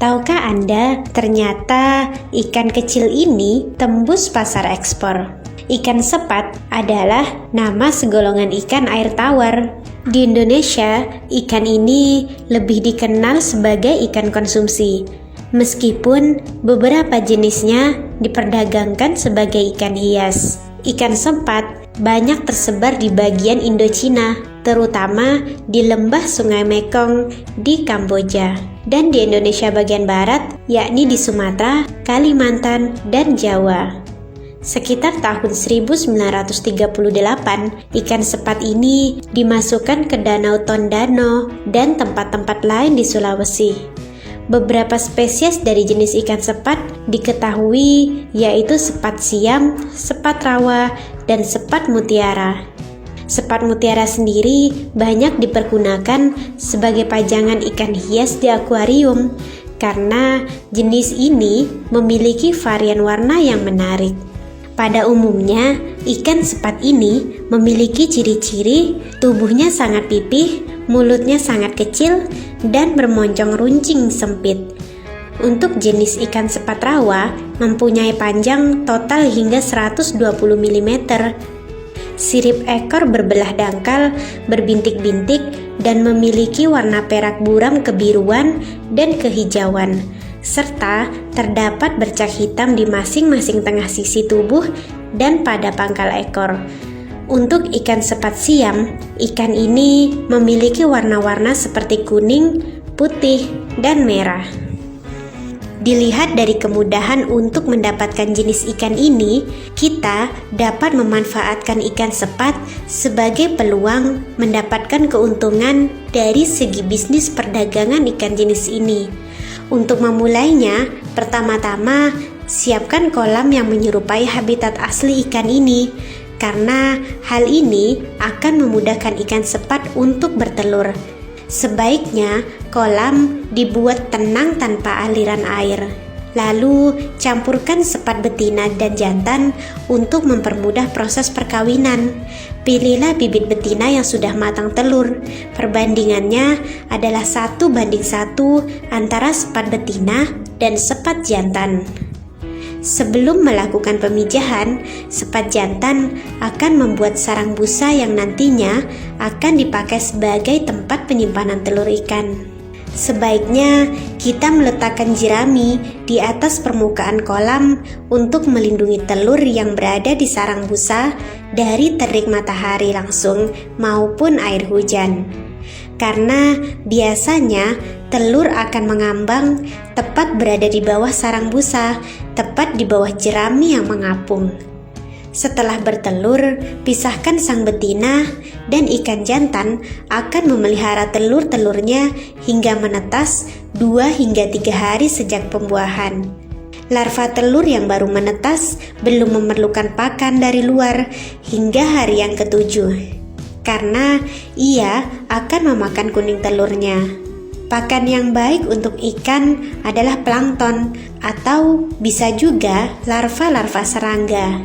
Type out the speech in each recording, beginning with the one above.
Tahukah Anda, ternyata ikan kecil ini tembus pasar ekspor. Ikan sepat adalah nama segolongan ikan air tawar. Di Indonesia, ikan ini lebih dikenal sebagai ikan konsumsi, meskipun beberapa jenisnya diperdagangkan sebagai ikan hias. Ikan sepat banyak tersebar di bagian Indochina, terutama di lembah Sungai Mekong di Kamboja, dan di Indonesia bagian barat, yakni di Sumatera, Kalimantan, dan Jawa. Sekitar tahun 1938, ikan sepat ini dimasukkan ke Danau Tondano dan tempat-tempat lain di Sulawesi. Beberapa spesies dari jenis ikan sepat diketahui, yaitu sepat siam, sepat rawa, dan sepat mutiara. Sepat mutiara sendiri banyak dipergunakan sebagai pajangan ikan hias di akuarium karena jenis ini memiliki varian warna yang menarik. Pada umumnya, ikan sepat ini memiliki ciri-ciri tubuhnya sangat pipih, mulutnya sangat kecil, dan bermoncong runcing sempit. Untuk jenis ikan sepat rawa mempunyai panjang total hingga 120 mm. Sirip ekor berbelah dangkal, berbintik-bintik, dan memiliki warna perak buram kebiruan dan kehijauan, serta terdapat bercak hitam di masing-masing tengah sisi tubuh dan pada pangkal ekor. Untuk ikan sepat siam, ikan ini memiliki warna-warna seperti kuning, putih, dan merah. Dilihat dari kemudahan untuk mendapatkan jenis ikan ini, kita dapat memanfaatkan ikan sepat sebagai peluang mendapatkan keuntungan dari segi bisnis perdagangan ikan jenis ini. Untuk memulainya, pertama-tama siapkan kolam yang menyerupai habitat asli ikan ini, karena hal ini akan memudahkan ikan sepat untuk bertelur. Sebaiknya kolam dibuat tenang tanpa aliran air. Lalu campurkan sepat betina dan jantan untuk mempermudah proses perkawinan. Pilihlah bibit betina yang sudah matang telur. Perbandingannya adalah 1:1 antara sepat betina dan sepat jantan. Sebelum melakukan pemijahan, sepat jantan akan membuat sarang busa yang nantinya akan dipakai sebagai tempat penyimpanan telur ikan. Sebaiknya kita meletakkan jerami di atas permukaan kolam untuk melindungi telur yang berada di sarang busa dari terik matahari langsung maupun air hujan. Karena biasanya telur akan mengambang tepat berada di bawah sarang busa, tepat di bawah jerami yang mengapung. Setelah bertelur, pisahkan sang betina dan ikan jantan akan memelihara telur-telurnya hingga menetas 2 hingga 3 hari sejak pembuahan. Larva telur yang baru menetas belum memerlukan pakan dari luar hingga hari yang ke-7. Karena ia akan memakan kuning telurnya. Pakan yang baik untuk ikan adalah plankton atau bisa juga larva-larva serangga.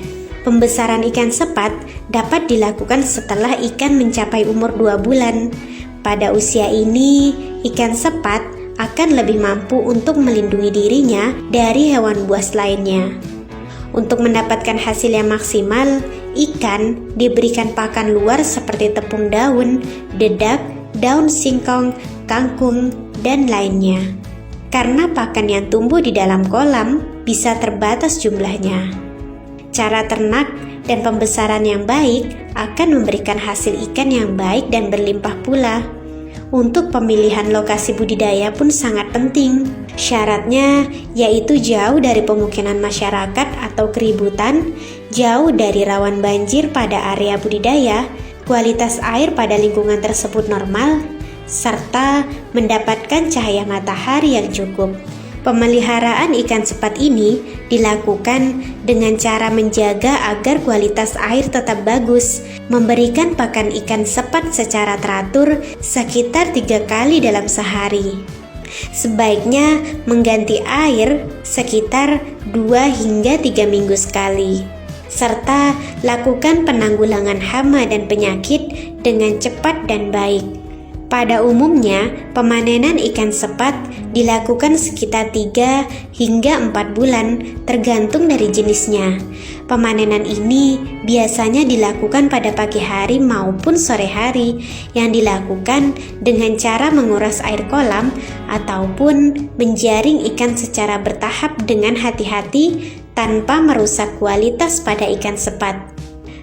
Pembesaran ikan sepat dapat dilakukan setelah ikan mencapai umur 2 bulan. Pada usia ini, ikan sepat akan lebih mampu untuk melindungi dirinya dari hewan buas lainnya. Untuk mendapatkan hasil yang maksimal, ikan diberikan pakan luar seperti tepung daun, dedak, daun singkong, kangkung, dan lainnya. Karena pakan yang tumbuh di dalam kolam bisa terbatas jumlahnya. Cara ternak dan pembesaran yang baik akan memberikan hasil ikan yang baik dan berlimpah pula. Untuk pemilihan lokasi budidaya pun sangat penting. Syaratnya yaitu jauh dari pemukiman masyarakat atau keributan, jauh dari rawan banjir pada area budidaya, kualitas air pada lingkungan tersebut normal, serta mendapatkan cahaya matahari yang cukup. Pemeliharaan ikan sepat ini dilakukan dengan cara menjaga agar kualitas air tetap bagus, memberikan pakan ikan sepat secara teratur sekitar 3 kali dalam sehari. Sebaiknya mengganti air sekitar 2 hingga 3 minggu sekali, serta lakukan penanggulangan hama dan penyakit dengan cepat dan baik. Pada umumnya, pemanenan ikan sepat dilakukan sekitar 3 hingga 4 bulan tergantung dari jenisnya. Pemanenan ini biasanya dilakukan pada pagi hari maupun sore hari, yang dilakukan dengan cara menguras air kolam ataupun menjaring ikan secara bertahap dengan hati-hati tanpa merusak kualitas pada ikan sepat.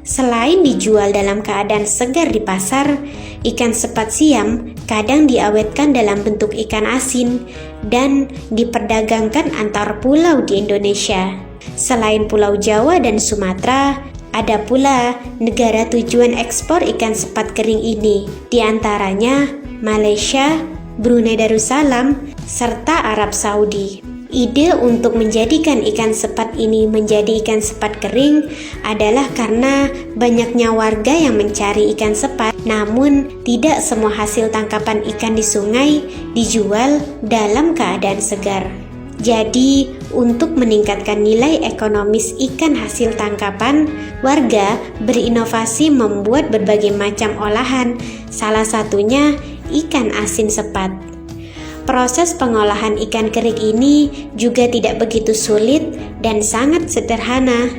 Selain dijual dalam keadaan segar di pasar, ikan sepat siam kadang diawetkan dalam bentuk ikan asin dan diperdagangkan antar pulau di Indonesia. Selain Pulau Jawa dan Sumatera, ada pula negara tujuan ekspor ikan sepat kering ini, di antaranya Malaysia, Brunei Darussalam, serta Arab Saudi. Ide untuk menjadikan ikan sepat ini menjadi ikan sepat kering adalah karena banyaknya warga yang mencari ikan sepat, namun tidak semua hasil tangkapan ikan di sungai dijual dalam keadaan segar. Jadi, untuk meningkatkan nilai ekonomis ikan hasil tangkapan, warga berinovasi membuat berbagai macam olahan, salah satunya ikan asin sepat. Proses pengolahan ikan kering ini juga tidak begitu sulit dan sangat sederhana.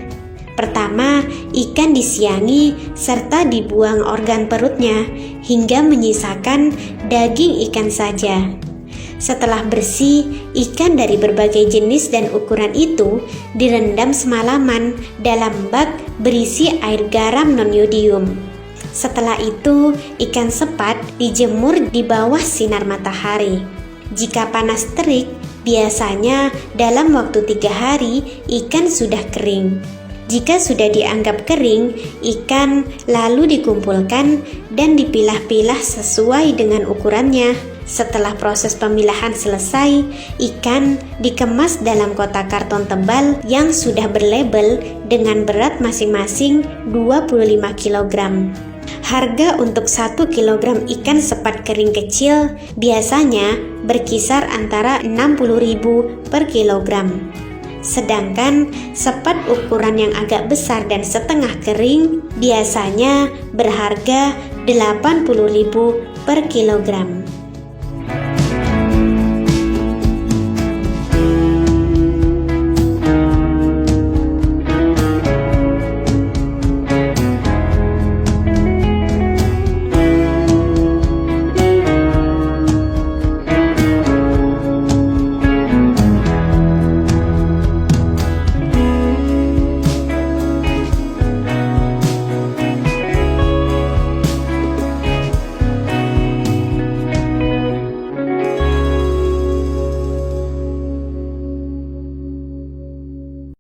Pertama, ikan disiangi serta dibuang organ perutnya hingga menyisakan daging ikan saja. Setelah bersih, ikan dari berbagai jenis dan ukuran itu direndam semalaman dalam bak berisi air garam non-yodium. Setelah itu, ikan sepat dijemur di bawah sinar matahari. Jika panas terik, biasanya dalam waktu 3 hari ikan sudah kering. Jika sudah dianggap kering, ikan lalu dikumpulkan dan dipilah-pilah sesuai dengan ukurannya. Setelah proses pemilahan selesai, ikan dikemas dalam kotak karton tebal yang sudah berlabel dengan berat masing-masing 25 kg. Harga untuk 1 kg ikan sepat kering kecil biasanya berkisar antara 60.000 per kilogram. Sedangkan sepat ukuran yang agak besar dan setengah kering biasanya berharga 80.000 per kilogram.